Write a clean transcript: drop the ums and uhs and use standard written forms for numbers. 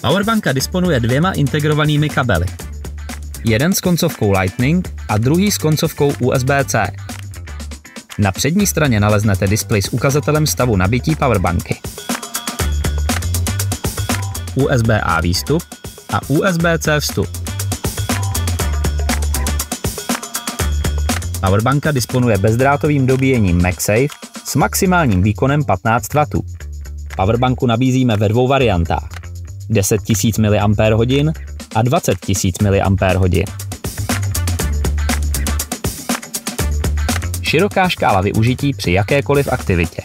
Powerbanka disponuje 2 integrovanými kabely. Jeden s koncovkou Lightning a druhý s koncovkou USB-C. Na přední straně naleznete displej s ukazatelem stavu nabití powerbanky. USB-A výstup a USB-C vstup. Powerbanka disponuje bezdrátovým dobíjením MagSafe s maximálním výkonem 15 W. Powerbanku nabízíme ve 2 variantách. 10 000 mAh a 20 000 mAh. Široká škála využití při jakékoliv aktivitě.